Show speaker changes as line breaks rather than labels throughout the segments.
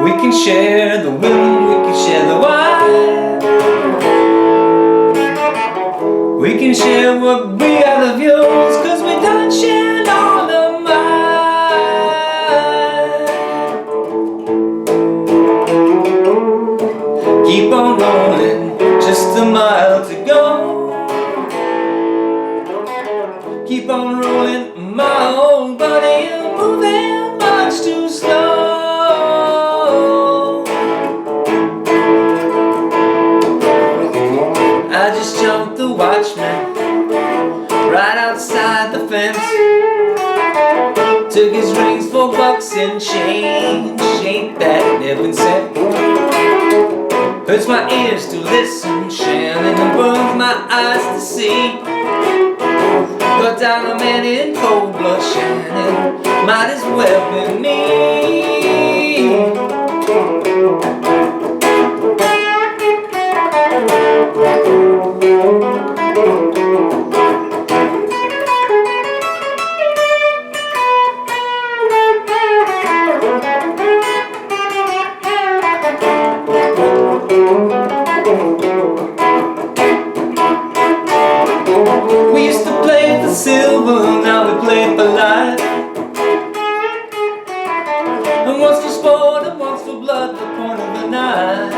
We can share the women, we can share the wine. We can share what we have of yours, 'cause we done shared all of mine. Keep on rolling, just a mile to go. Keep on rolling, my old buddy, you're moving much too slow. I just jumped the watchman right outside the fence. Took his rings for bucks and change. Ain't that heaven sent? Hurts my ears to listen, Shannon, and burns my eyes to see. Cut down a man in cold blood, Shannon, might as well be me. We used to play for silver, now we play for life. And once for sport and once for blood, the point of a knife.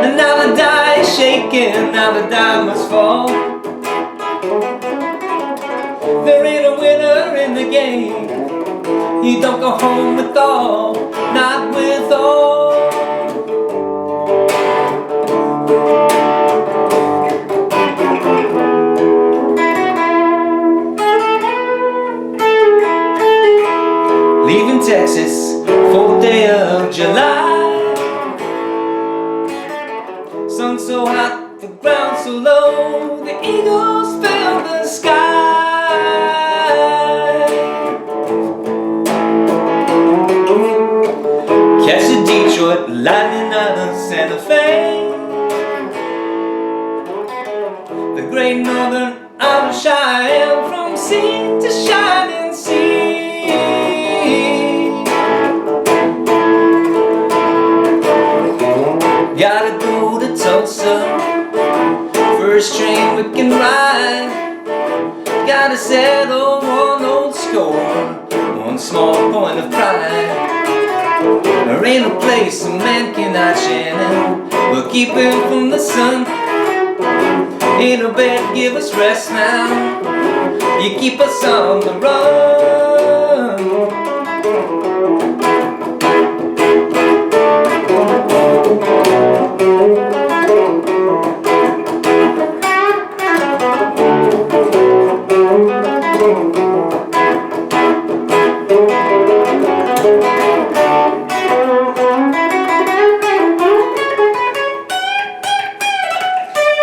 And now the die is shaking, now the die must fall. There ain't a winner in the game. You don't go home with all, not with all. Leaving Texas, 4th day of July. Sun so hot, the ground so low, the eagles fill the sky. Catch the Detroit lightning out of Santa Fe. The great northern Irish Cheyenne, from sea to shining sea. Gotta go to Tulsa, first train we can ride. Gotta settle one old score, one small point of pride. There ain't a place a man cannot Shannon, we'll keep him from the sun. Ain't no bed, give us rest now, you keep us on the run.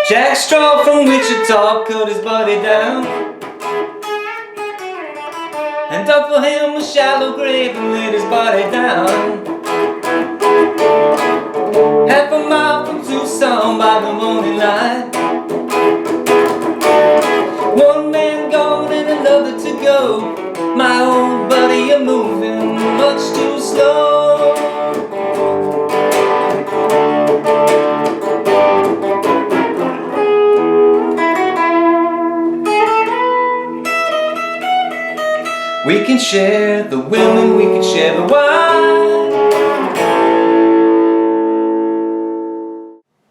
Jack Straw from Wichita cut his body down and dug for him a shallow grave and laid his body down. Half a mile from Tucson by the morning light. One man gone and another to go. My old buddy, you're moving much too slow. We can share the women, we can share the wine.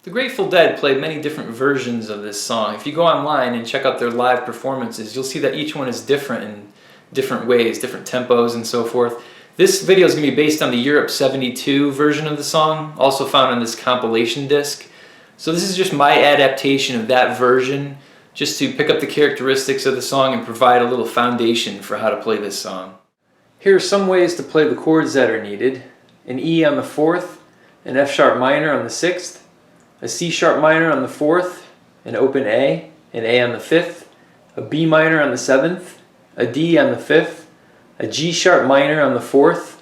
The Grateful Dead played many different versions of this song. If you go online and check out their live performances, you'll see that each one is different in different ways, different tempos and so forth. This video is going to be based on the Europe 72 version of the song, also found on this compilation disc. So this is just my adaptation of that version, just to pick up the characteristics of the song and provide a little foundation for how to play this song. Here are some ways to play the chords that are needed. An E on the 4th, an F sharp minor on the 6th, a C sharp minor on the 4th, an open A, an A on the 5th, a B minor on the 7th, a D on the 5th, a G sharp minor on the 4th,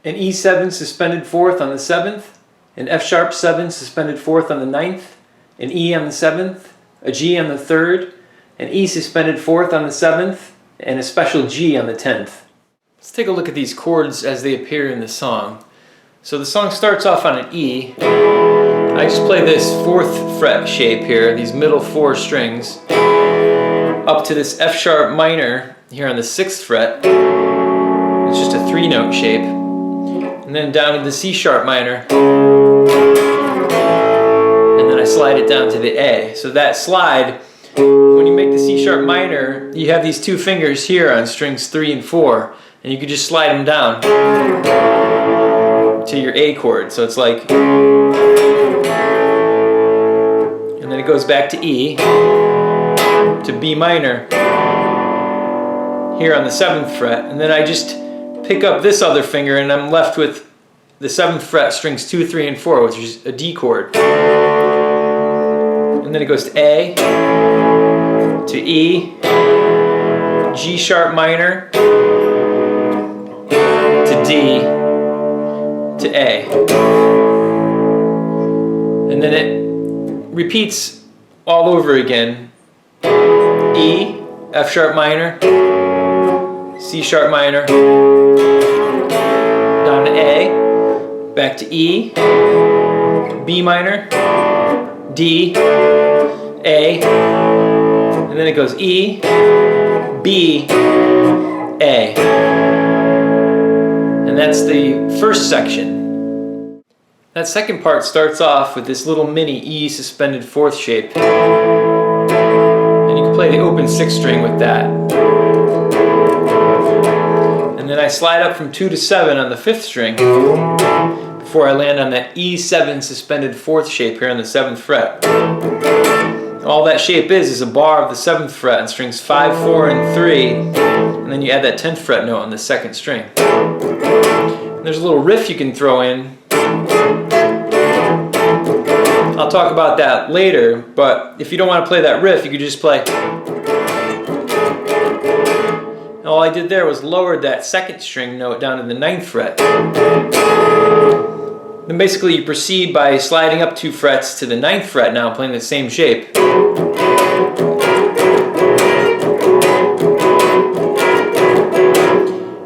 an E7 suspended 4th on the 7th, an F sharp 7 suspended 4th on the 9th, an E on the 7th, a G on the 3rd, an E suspended 4th on the 7th, and a special G on the 10th. Let's take a look at these chords as they appear in the song. So the song starts off on an E. I just play this 4th fret shape here, these middle 4 strings, up to this F sharp minor here on the 6th fret. It's just a 3-note shape. And then down to the C sharp minor. And then I slide it down to the A. So that slide, when you make the C sharp minor, you have these 2 fingers here on strings 3 and 4. And you could just slide them down to your A chord. So it's like, and then it goes back to E, to B minor, here on the 7th fret. And then I just pick up this other finger and I'm left with the 7th fret, strings 2, 3, and 4, which is a D chord. And then it goes to A, to E, G sharp minor, to D, to A. And then it repeats all over again. E, F sharp minor, C sharp minor, down to A, back to E, B minor, D, A, and then it goes E, B, A. And that's the first section. That second part starts off with this little mini E suspended 4th shape. And you can play the open 6th string with that. And then I slide up from 2 to 7 on the 5th string before I land on that E7 suspended 4th shape here on the 7th fret. All that shape is a bar of the 7th fret on strings 5, 4, and 3, and then you add that 10th fret note on the 2nd string. And there's a little riff you can throw in. I'll talk about that later, but if you don't want to play that riff, you could just play. And all I did there was lowered that 2nd string note down to the 9th fret. Then basically you proceed by sliding up 2 frets to the 9th fret now, playing the same shape.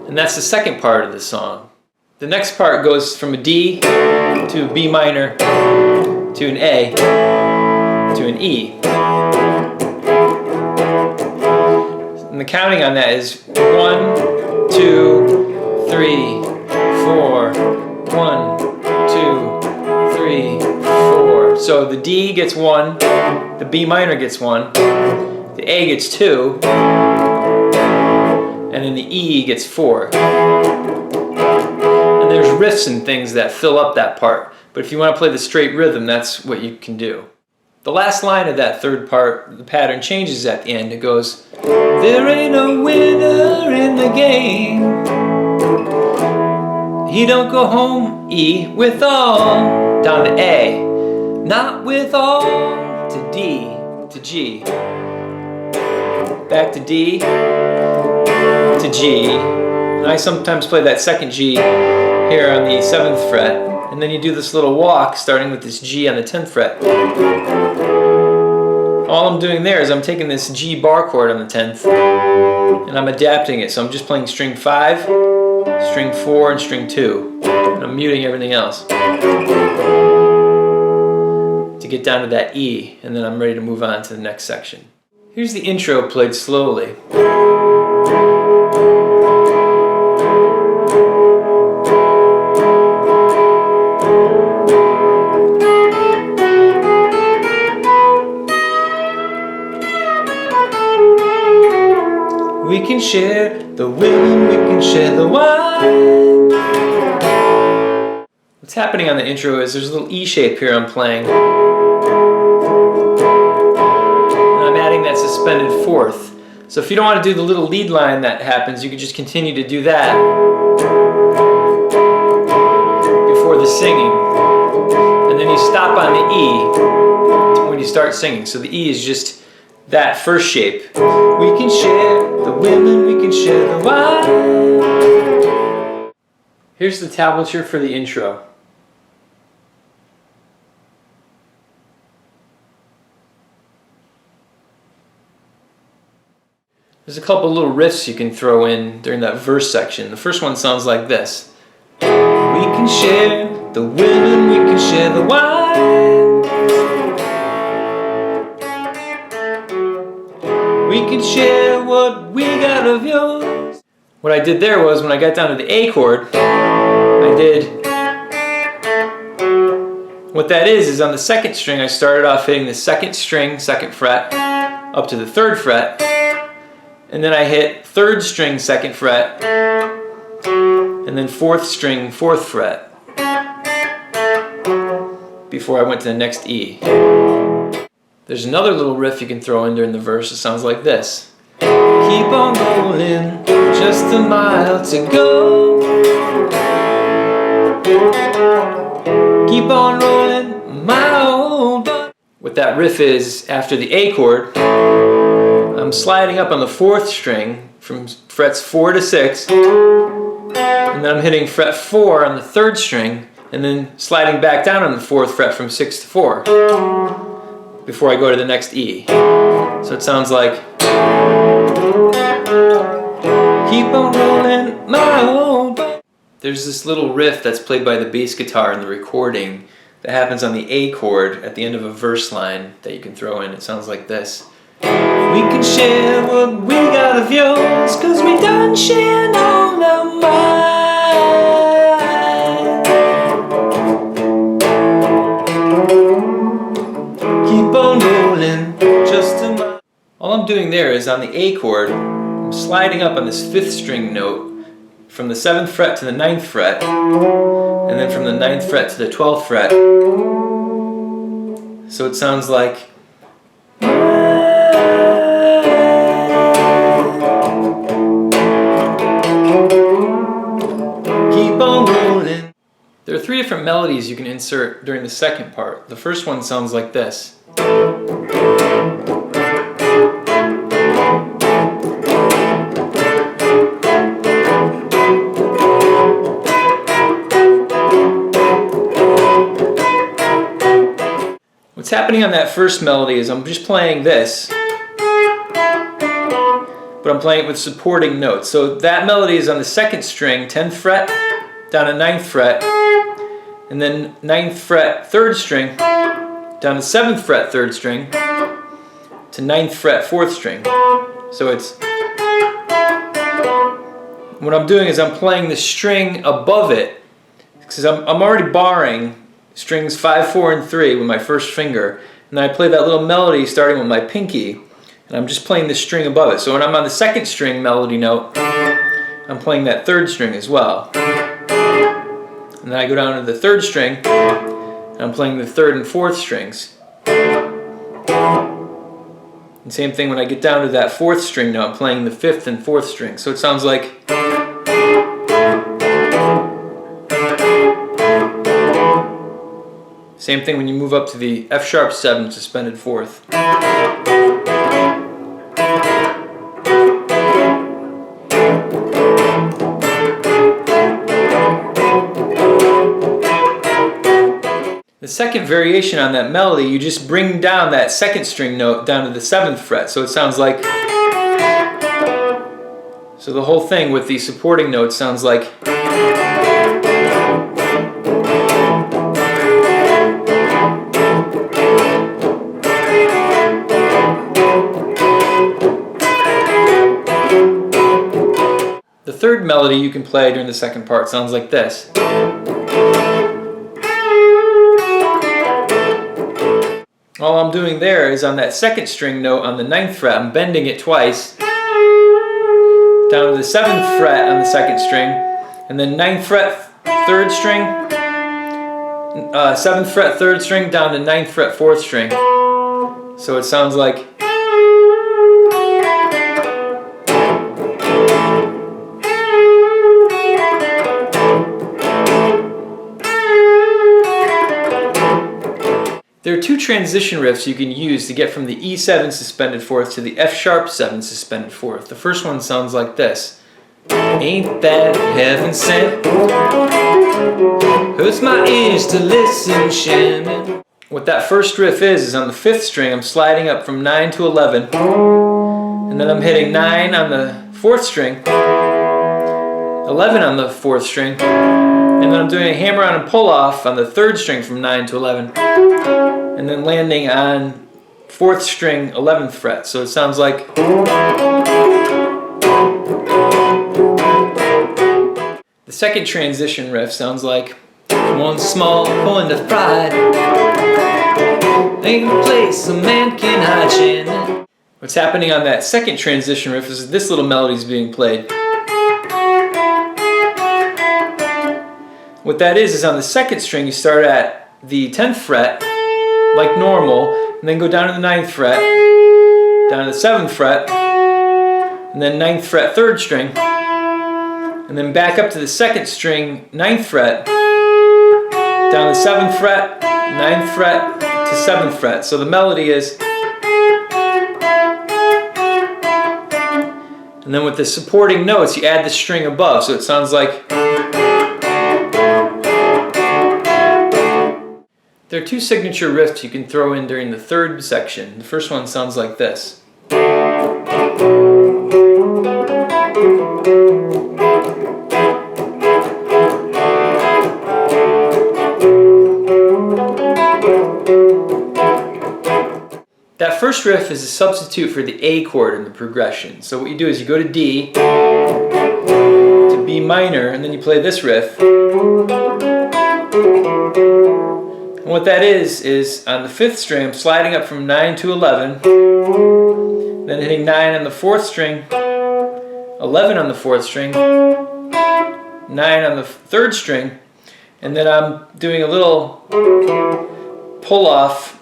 And that's the second part of the song. The next part goes from a D to a B minor to an A to an E. And the counting on that is 1, 2, 3, 4, 1, 2, 3, 4. So the D gets 1, the B minor gets 1, the A gets 2, and then the E gets 4. And there's riffs and things that fill up that part. But if you want to play the straight rhythm, that's what you can do. The last line of that third part, the pattern changes at the end. It goes, there ain't no winner in the game. He don't go home, E, with all, down to A. Not with all, to D, to G. Back to D, to G. And I sometimes play that 2nd G here on the 7th fret. And then you do this little walk starting with this G on the 10th fret. All I'm doing there is I'm taking this G bar chord on the 10th and I'm adapting it. So I'm just playing string 5, string 4, and string 2. And I'm muting everything else to get down to that E, and then I'm ready to move on to the next section. Here's the intro played slowly. We can share the women, we can share the wine. What's happening on the intro is there's a little E shape here I'm playing. And I'm adding that suspended 4th. So if you don't want to do the little lead line that happens, you can just continue to do that before the singing. And then you stop on the E when you start singing. So the E is just that first shape. We can share the women, we can share the wine. Here's the tablature for the intro. There's There's a couple little riffs you can throw in during that verse section. The first one sounds like this. We can share the women, we can share the wine. We can share what we got of yours. What I did there was, when I got down to the A chord, I did... What that is on the second string, I started off hitting the second string, 2nd fret, up to the 3rd fret, and then I hit 3rd string, 2nd fret, and then 4th string, 4th fret, before I went to the next E. There's another little riff you can throw in during the verse. It sounds like this. Keep on rolling, just a mile to go. Keep on rolling, my old bud. What that riff is, after the A chord, I'm sliding up on the 4th string from frets 4 to 6, and then I'm hitting fret 4 on the 3rd string, and then sliding back down on the 4th fret from 6 to 4, before I go to the next E. So it sounds like, keep on rolling, my old bud. There's this little riff that's played by the bass guitar in the recording that happens on the A chord at the end of a verse line that you can throw in. It sounds like this. We can share what we got of yours, 'cause we done sharing all of mine. Keep on rolling, just a mile. All I'm doing there is on the A chord, I'm sliding up on this 5th string note from the 7th fret to the 9th fret, and then from the 9th fret to the 12th fret. So it sounds like, keep on rolling. There are 3 different melodies you can insert during the second part. The first one sounds like this. What's happening on that first melody is I'm just playing this, but I'm playing it with supporting notes. So that melody is on the 2nd string, 10th fret, down to 9th fret, and then 9th fret, 3rd string, down to 7th fret, 3rd string, to 9th fret, 4th string. So it's, what I'm doing is I'm playing the string above it, because I'm already barring strings 5, 4, and 3 with my first finger, and then I play that little melody starting with my pinky, and I'm just playing the string above it. So when I'm on the 2nd string melody note, I'm playing that 3rd string as well. And then I go down to the 3rd string, and I'm playing the 3rd and 4th strings. And same thing when I get down to that 4th string note, I'm playing the 5th and 4th string. So it sounds like, same thing when you move up to the F sharp 7 suspended 4th. The second variation on that melody, you just bring down that 2nd string note down to the 7th fret. So it sounds like, so the whole thing with the supporting notes sounds like, the third melody you can play during the second part sounds like this. All I'm doing there is on that 2nd string note on the 9th fret, I'm bending it twice, down to the 7th fret on the 2nd string, and then 9th fret, 3rd string, 7th fret, 3rd string, down to 9th fret, 4th string. So it sounds like, there are 2 transition riffs you can use to get from the E7 suspended 4th to the F sharp 7 suspended 4th. The first one sounds like this. Ain't that heaven sent? Hurts my ears to listen, Shannon. What that first riff is on the 5th string, I'm sliding up from 9 to 11, and then I'm hitting 9 on the 4th string, 11 on the 4th string, and then I'm doing a hammer-on and pull-off on the 3rd string from 9 to 11, and then landing on 4th string, 11th fret. So it sounds like... The second transition riff sounds like... One small point of pride, ain't a place a man can hide in. What's happening on that second transition riff is this little melody is being played. What that is on the 2nd string, you start at the 10th fret, like normal, and then go down to the 9th fret, down to the 7th fret, and then 9th fret, 3rd string, and then back up to the 2nd string, 9th fret, down the 7th fret, 9th fret to 7th fret. So the melody is... And then with the supporting notes, you add the string above, so it sounds like... There are 2 signature riffs you can throw in during the 3rd section. The first one sounds like this. That first riff is a substitute for the A chord in the progression. So what you do is you go to D, to B minor, and then you play this riff. And what that is on the 5th string, I'm sliding up from 9 to 11, then hitting 9 on the 4th string, 11 on the 4th string, 9 on the 3rd string, and then I'm doing a little pull-off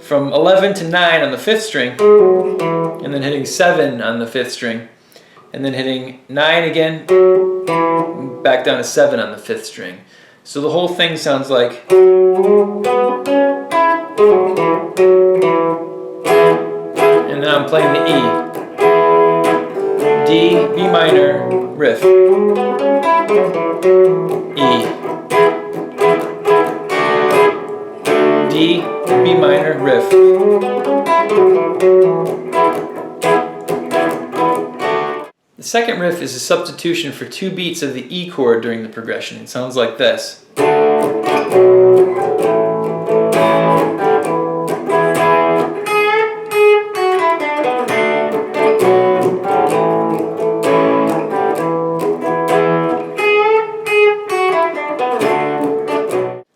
from 11 to 9 on the 5th string, and then hitting 7 on the 5th string, and then hitting 9 again, back down to 7 on the 5th string. So the whole thing sounds like... And then I'm playing the E. D, B minor, riff. E. D, B minor, riff. The second riff is a substitution for 2 beats of the E chord during the progression. It sounds like this.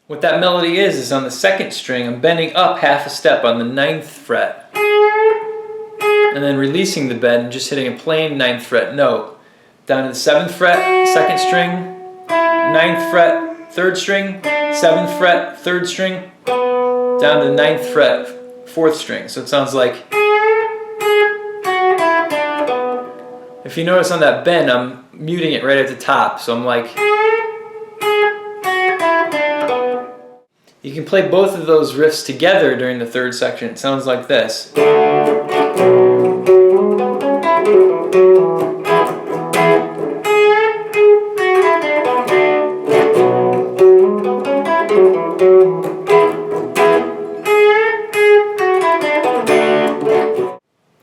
What that melody is on the 2nd string, I'm bending up half a step on the 9th fret, and then releasing the bend and just hitting a plain 9th fret note. Down to the 7th fret, 2nd string, 9th fret, 3rd string, 7th fret, 3rd string, down to the 9th fret, 4th string. So it sounds like... If you notice on that bend, I'm muting it right at the top, so I'm like... You can play both of those riffs together during the 3rd section. It sounds like this.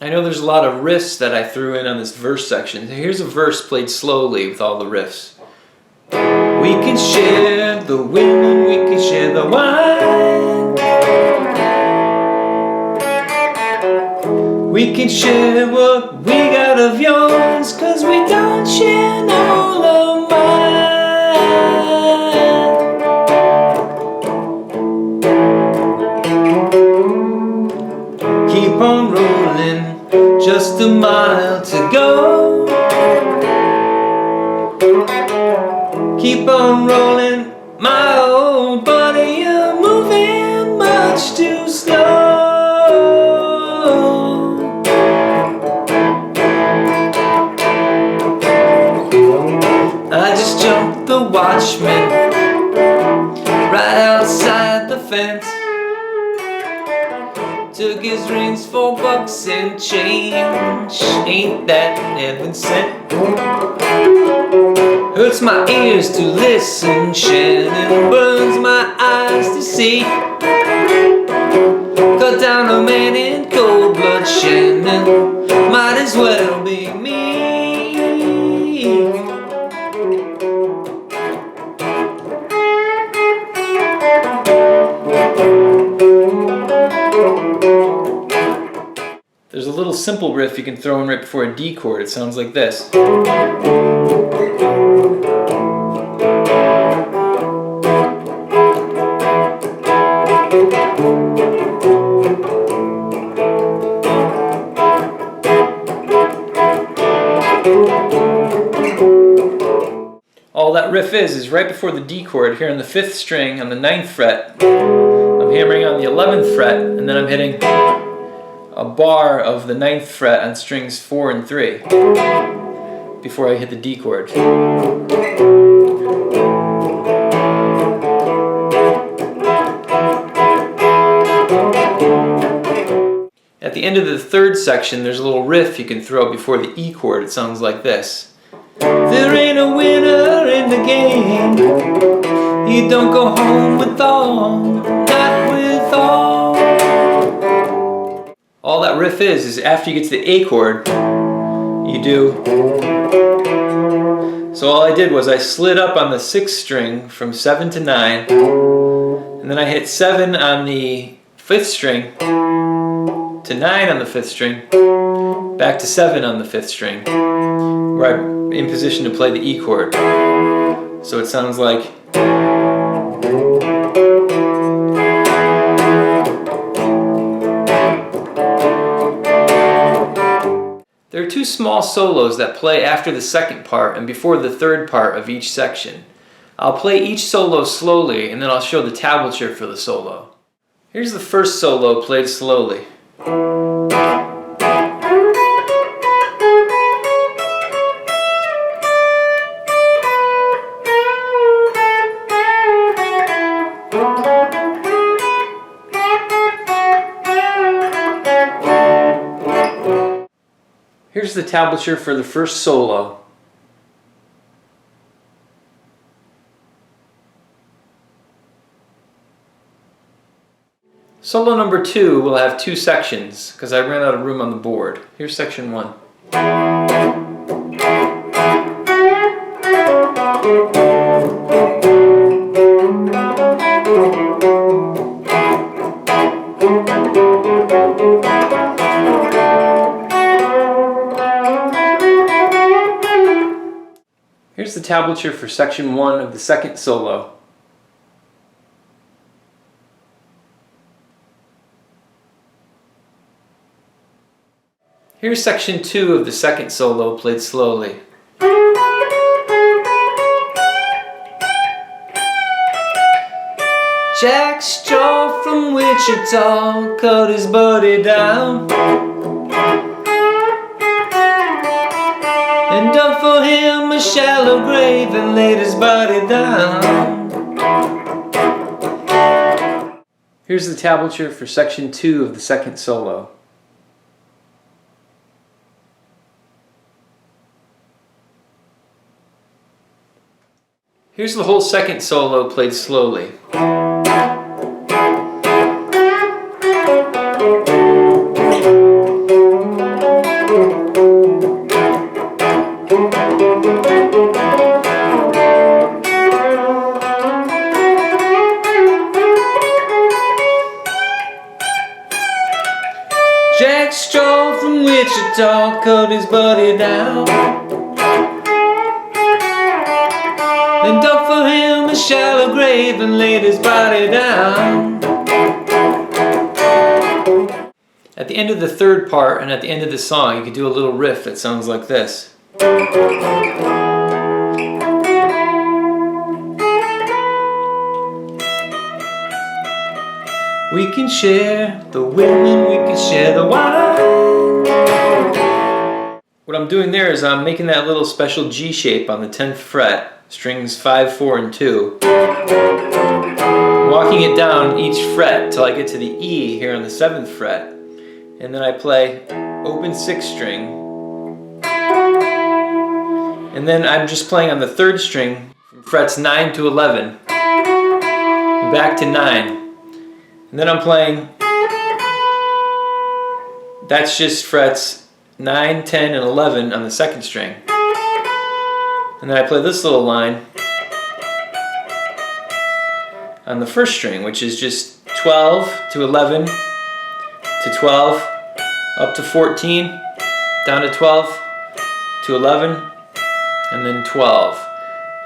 I know there's a lot of riffs that I threw in on this verse section. Here's a verse played slowly with all the riffs. We can share the women, we can share the wine. We can share what we got of yours, 'cause we don't share all of mine. Keep on rolling, just a mile to go. Keep on rolling, my old body, you're moving much too slow. I just jumped the watchman right outside the fence. Took his rings for bucks and change. Ain't that heaven sent? Hurts my ears to listen, Shannon, burns my eyes to see. Cut down a man in cold blood, much, and it might as well be me. There's a little simple riff you can throw in right before a D chord. It sounds like this. All that riff is right before the D chord here on the 5th string on the 9th fret. I'm hammering on the 11th fret, and then I'm hitting a bar of the 9th fret on strings 4 and 3 before I hit the D chord. At the end of the 3rd section, there's a little riff you can throw before the E chord. It sounds like this. There ain't a winner in the game. You don't go home with all, not with all. All that riff is after you get to the A chord, you do. So all I did was I slid up on the 6th string from 7 to 9, and then I hit 7 on the 5th string, to 9 on the 5th string, back to 7 on the 5th string, where I'm in position to play the E chord. So it sounds like. There are 2 small solos that play after the 2nd part and before the 3rd part of each section. I'll play each solo slowly, and then I'll show the tablature for the solo. Here's the first solo played slowly. Here's the tablature for the first solo. Solo number 2 will have 2 sections because I ran out of room on the board. Here's section 1. Here's the tablature for section 1 of the 2nd solo. Here's section 2 of the 2nd solo played slowly. Jack Straw from Wichita cut his buddy down and dug for him a shallow grave and laid his body down. Here's the tablature for section 2 of the 2nd solo. Here's the whole 2nd solo played slowly. Jack Straw from Wichita cut his buddy down and dug for him a shallow grave and laid his body down. At the end of the 3rd part and at the end of the song, you can do a little riff that sounds like this. We can share the women, we can share the wine. What I'm doing there is I'm making that little special G shape on the 10th fret, strings 5, 4, and 2. Walking it down each fret till I get to the E here on the 7th fret. And then I play open 6th string. And then I'm just playing on the 3rd string from frets 9 to 11. Back to 9. And then I'm playing That's just frets 9, 10, and 11 on the second string. And then I play this little line on the first string, which is just 12 to 11 to 12, up to 14, down to 12 to 11, and then 12.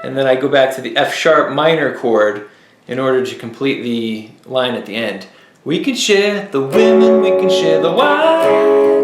And then I go back to the F sharp minor chord in order to complete the line at the end. We can share the women, we can share the wine.